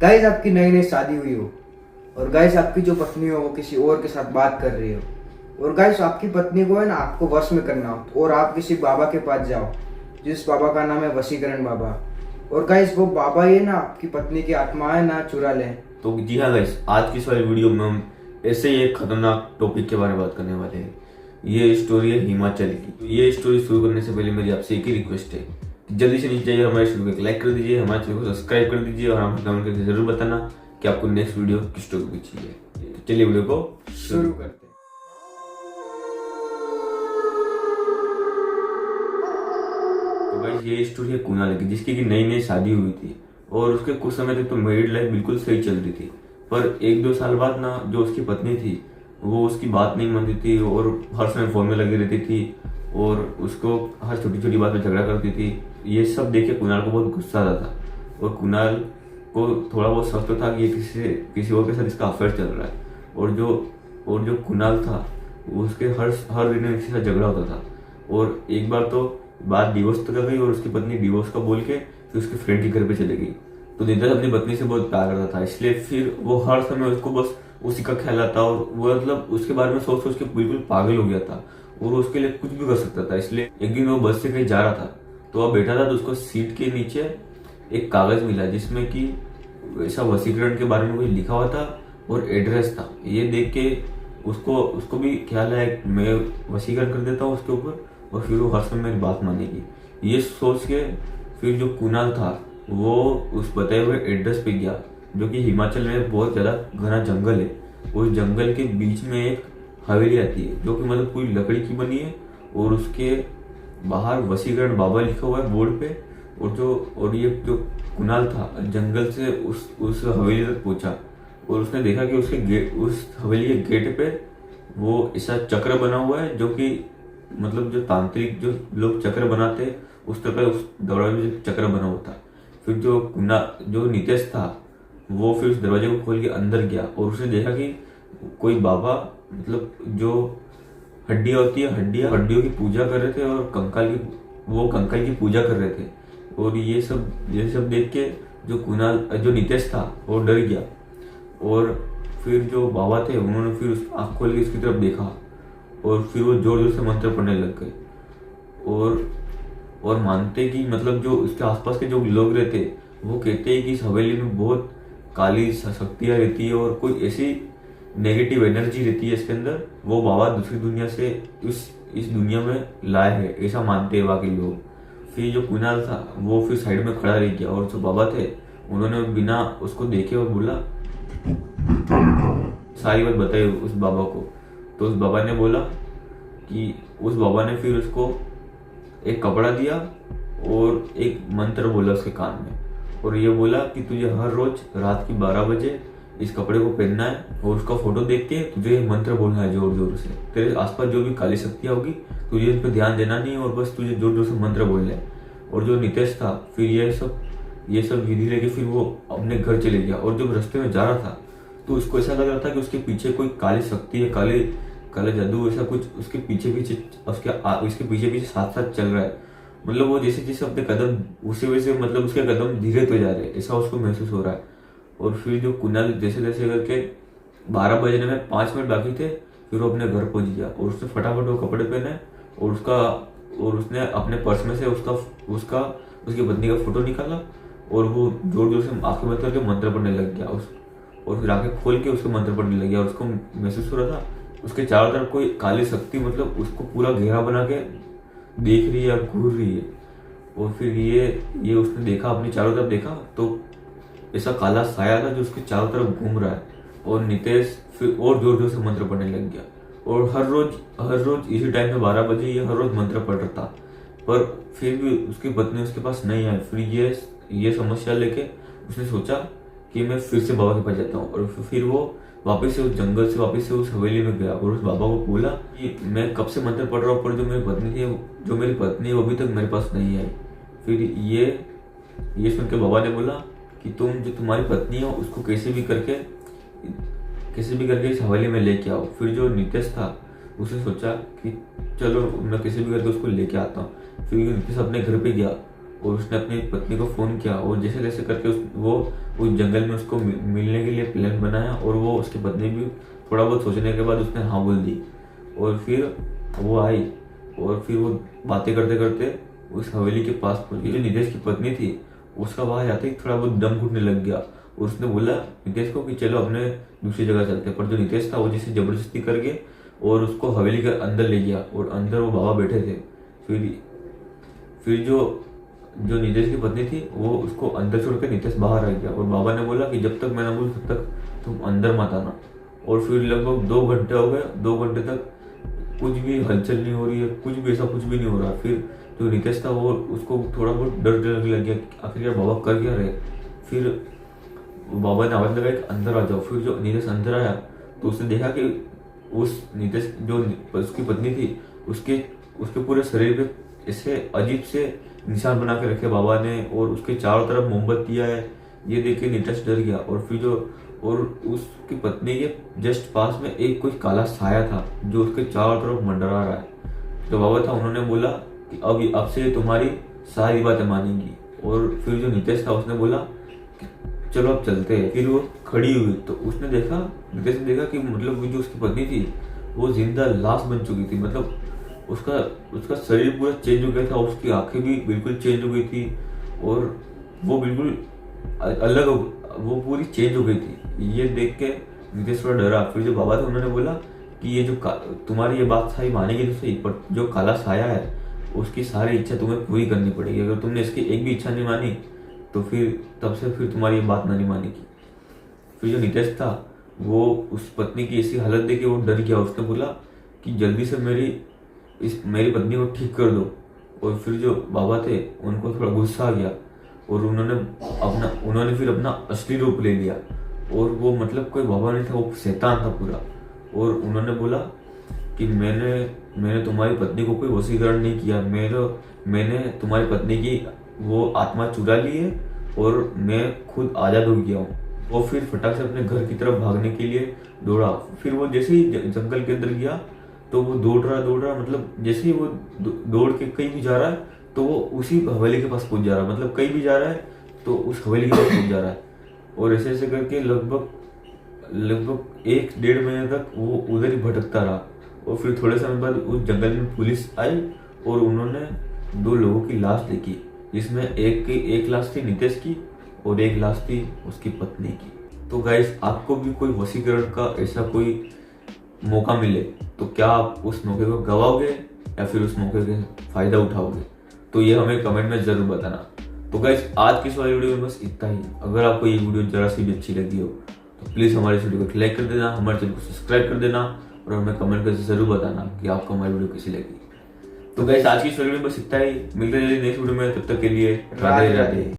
Guys आपकी नई नई शादी हुई हो और गाइस आपकी जो पत्नी हो वो किसी और के साथ बात कर रही हो और गाइस आपकी पत्नी को है ना आपको वश में करना हो और आप किसी बाबा के पास जाओ जिस बाबा का नाम है वशीकरण बाबा। और गाइस वो बाबा ये ना आपकी पत्नी की आत्मा है ना चुरा ले। तो जी हाँ गाइस, आज की इस वाली वीडियो में हम ऐसे ही एक खतरनाक टॉपिक के बारे में बात करने वाले हैं। ये स्टोरी है हिमाचल की। ये स्टोरी शुरू करने से पहले मेरी आपसे एक ही रिक्वेस्ट है कि जल्दी से नीचे जाइए, हमारे वीडियो को लाइक कर दीजिए, हमारे चैनल को सब्सक्राइब कर दीजिए और हमें कमेंट करके जरूर बताना कि आपको नेक्स्ट वीडियो किस टॉपिक की चाहिए। तो चलिए वीडियो को शुरू करते हैं। तो गाइस ये स्टोरी है कुणाल की, जिसकी की नई नई शादी हुई थी और उसके कुछ समय तक तो मैरिड लाइफ बिल्कुल सही चल रही थी। पर एक दो साल बाद ना जो उसकी पत्नी थी वो उसकी बात नहीं मानती थी और हर समय फोन में लगी रहती थी और उसको हर छोटी छोटी बात में झगड़ा करती थी। ये सब देख के कुणाल को बहुत गुस्सा आता था और कुणाल को थोड़ा बहुत शक तो था कि ये किसी और के साथ इसका अफेयर चल रहा है। और जो कुणाल था वो उसके हर दिन किसी साथ झगड़ा होता था और एक बार तो बात डिवोर्स तक आ गई और उसकी पत्नी डिवोर्स का बोल के फिर उसके फ्रेंड के घर पे चले गई। तो नितेश अपनी पत्नी से बहुत प्यार करता था, इसलिए फिर वो हर समय उसको बस उसी का ख्याल आता और वो मतलब उसके बारे में सोच सोच के बिल्कुल पागल हो गया था और उसके लिए कुछ भी कर सकता था। इसलिए एक दिन वो बस से कहीं जा रहा था तो वह बैठा था तो उसको सीट के नीचे एक कागज मिला जिसमें कि ऐसा वशीकरण के बारे में कोई लिखा हुआ था और एड्रेस था। ये देख के उसको भी ख्याल आया मैं वशीकरण कर देता हूँ उसके ऊपर और फिर वो हर समय मेरी बात मानेगी। ये सोच के फिर जो कुणाल था वो उस बताए हुए एड्रेस पे गया जो कि हिमाचल में बहुत ज्यादा घना जंगल है। उस जंगल के बीच में एक हवेली आती है जो कि मतलब पूरी लकड़ी की बनी है और उसके बाहर वशीकरण बाबा लिखा हुआ है बोर्ड पे। और ये जो कुणाल था जंगल से उस हवेली तक पहुंचा और उसने देखा कि उस हवेली के गेट पे वो ऐसा चक्र बना हुआ है जो कि मतलब जो तांत्रिक जो लोग चक्र बनाते हैं उस तरह उस दरवाजे में चक्र बना हुआ था। फिर जो नितेश था वो फिर उस दरवाजे को खोल के अंदर गया और उसने देखा कि कोई बाबा मतलब जो हड्डियां होती है हड्डियों की पूजा कर रहे थे और कंकाल की पूजा कर रहे थे। और ये सब देख के जो नितेश था वो डर गया और फिर जो बाबा थे उन्होंने फिर उस आँख खोल के उसकी तरफ देखा और फिर वो जोर जोर से मंत्र पढ़ने लग गए और मानते कि मतलब जो उसके आसपास के जो लोग रहते वो कहते हैं कि इस हवेली में बहुत काली शक्तियां रहती है और कोई ऐसी नेगेटिव एनर्जी रहती है इसके अंदर, वो बाबा दूसरी दुनिया से इस दुनिया में लाए है, ऐसा मानते हैं बाकी लोग। फिर जो कुणाल था वो फिर साइड में खड़ा रह गया और जो बाबा थे उन्होंने बिना उसको देखे और बोला सारी बात बताई उस बाबा को। तो उस बाबा ने बोला कि उस बाबा ने फिर उसको एक कपड़ा दिया और एक मंत्र बोला उसके कान में और ये बोला कि तुझे हर रोज रात की 12 बजे इस कपड़े को पहनना है और उसका फोटो देख के तुझे ये मंत्र बोलना है जोर जोर से। तेरे आसपास जो भी काली शक्तियां होगी तुझे इन पर ध्यान देना नहीं और बस तुझे जोर जोर से मंत्र बोलना है। और जो नितेश था फिर ये सब विधि लेके फिर वो अपने घर चले गया और जब रास्ते में जा रहा था तो उसको ऐसा लग रहा था कि उसके पीछे कोई काली शक्ति है, काले जादू ऐसा कुछ उसके पीछे साथ साथ चल रहा है। मतलब वो जैसे अपने कदम उसी वजह से मतलब उसके कदम धीरे तो जा रहे हैं ऐसा उसको महसूस हो रहा है। और फिर जो कुणाल जैसे जैसे करके 12 बजने में 5 मिनट बाकी थे फिर वो अपने घर पहुंच गया और उसने फटाफट वो कपड़े पहने और उसने अपने पर्स में से उसकी पत्नी का फोटो निकाला और वो जोर जोर से आंखें बंद करके मंत्र पढ़ने लग गया और फिर आंखें खोल के उसको मंत्र पढ़ने लग गया और उसको महसूस हो रहा था उसके चारों तरफ कोई काली शक्ति मतलब उसको पूरा घेरा बना के देख रही है या घूर रही है। और फिर ये उसने देखा अपने चारों तरफ देखा तो ऐसा काला साया था जो उसके चारों तरफ घूम रहा है और नितेश फिर और जोर जोर से मंत्र पढ़ने लग गया और हर रोज इसी टाइम पे 12 बजे ये हर रोज मंत्र पढ़ रहा था। पर फिर भी उसकी पत्नी उसके पास नहीं आई। फिर ये समस्या लेके उसने सोचा कि मैं फिर से बाबा के पास जाता हूँ और फिर वो वापस से उस जंगल से वापस से उस हवेली में गया और उस बाबा को बोला कि मैं कब से मंत्र पढ़ रहा हूँ पर जो मेरी पत्नी है वो अभी तक मेरे पास नहीं आई। फिर ये सुन के बाबा ने बोला कि तुम जो तुम्हारी पत्नी हो उसको कैसे भी करके इस हवेली में लेके आओ। फिर जो नितेश था उसने सोचा कि चलो मैं कैसे भी करके उसको लेके आता हूँ। फिर नितेश अपने घर पे गया और उसने अपनी पत्नी को फोन किया और जैसे तैसे करके वो उस जंगल में उसको मिलने के लिए प्लान बनाया। और वो उसकी पत्नी भी थोड़ा बहुत सोचने के बाद उसने हाँ बोल दी। और फिर वो आई और फिर वो बातें करते करते उस हवेली के पास पहुंच गई। जो नितेश की पत्नी थी उसका वहां जाते ही थोड़ा बहुत दम घुटने लग गया और उसने बोला नितेश को कि चलो अपने दूसरी जगह चलते हैं। पर जो नितेश था वो जिसे जबरदस्ती करके और उसको हवेली के अंदर ले गया और अंदर वो बाबा बैठे थे। फिर जो जो नितेश की पत्नी थी वो उसको अंदर छोड़ के नितेश बाहर आ गया और बाबा ने बोला कि जब तक मैं ना बोलूं तब तक तुम अंदर मत आना। और फिर लगभग 2 घंटे हो गए। 2 घंटे तक कुछ भी हलचल नहीं हो रही है, कुछ भी ऐसा कुछ भी नहीं हो रहा। फिर जो नितेश था वो उसको थोड़ा बहुत डर लगने लग गया कि आखिर यार बाबा कर क्या रहे। फिर बाबा ने आवाज लगाई कि अंदर आ जाओ। फिर जो नितेश अंदर आया तो उसने देखा कि उस नितेश जो उसकी पत्नी थी उसके पूरे शरीर पे ऐसे अजीब से निशान बना के रखे बाबा ने और उसके चारों तरफ मोमबत्तियां है। ये देख के नितेश डर गया। और उसकी पत्नी के जस्ट पास में एक कोई काला साया था जो उसके चारों तरफ मंडरा रहा है। तो बाबा था उन्होंने बोला कि अब से तुम्हारी सारी बातें मानेंगी। और फिर जो नितेश था उसने बोला कि चलो अब चलते हैं। फिर वो खड़ी हुई तो उसने देखा, नितेश ने देखा कि मतलब वो जो उसकी पत्नी थी वो जिंदा लाश बन चुकी थी। मतलब उसका शरीर पूरा चेंज हो गया था, उसकी आंखें भी बिल्कुल चेंज हो गई थी और वो बिल्कुल अलग वो पूरी चेंज हो गई थी। ये देख के नितेश थोड़ा डरा। फिर जो बाबा थे उन्होंने बोला कि ये जो तुम्हारी ये बात सारी मानेगी तो सही, पर जो काला साया है उसकी सारी इच्छा तुम्हें पूरी करनी पड़ेगी। अगर तुमने इसकी एक भी इच्छा नहीं मानी तो फिर तब से फिर तुम्हारी ये बात नहीं मानेगी। फिर जो नितेश था वो उस पत्नी की ऐसी हालत देख के वो डर गया। उसने बोला कि जल्दी से मेरी पत्नी को ठीक कर दो। और फिर जो बाबा थे उनको थोड़ा गुस्सा आ गया और उन्होंने फिर अपना असली रूप ले लिया। और वो मतलब कोई बाबा नहीं था, वो शैतान था पूरा। और उन्होंने बोला कि मैंने तुम्हारी पत्नी को कोई वशीकरण नहीं किया, मैंने तुम्हारी पत्नी की वो आत्मा चुरा ली है और मैं खुद आजाद हो गया हूँ। वो फिर फटाक से अपने घर की तरफ भागने के लिए दौड़ा। फिर वो जैसे ही जंगल के अंदर गया तो वो दौड़ रहा मतलब जैसे ही वो दौड़ के कहीं भी जा रहा है तो वो उसी हवेली के पास पहुंच जा रहा है। मतलब कहीं भी जा रहा है तो उस हवेली के पास पहुंच जा रहा है। और ऐसे ऐसे करके लगभग 1-1.5 महीने तक वो उधर ही भटकता रहा। और फिर थोड़े समय बाद उस जंगल में पुलिस आई और उन्होंने 2 लोगों की लाश देखी, जिसमें एक लाश थी नितेश की और एक लाश थी उसकी पत्नी की। तो गाइस, आपको भी कोई वशीकरण का ऐसा कोई मौका मिले तो क्या आप उस मौके को गवाओगे या फिर उस मौके का फायदा उठाओगे? तो ये हमें कमेंट में जरूर बताना। तो गाइस, आज की इस वाली वीडियो में बस इतना ही। अगर आपको ये वीडियो जरा सी भी अच्छी लगी हो तो प्लीज हमारे इस वीडियो को लाइक कर देना, हमारे चैनल को सब्सक्राइब कर देना और हमें कमेंट करके जरूर बताना कि आपको हमारी वीडियो कैसी लगी। तो गाइस, आज की इस वीडियो में बस इतना ही। मिलते हैं नेक्स्ट वीडियो में, तब तक के लिए राधे राधे।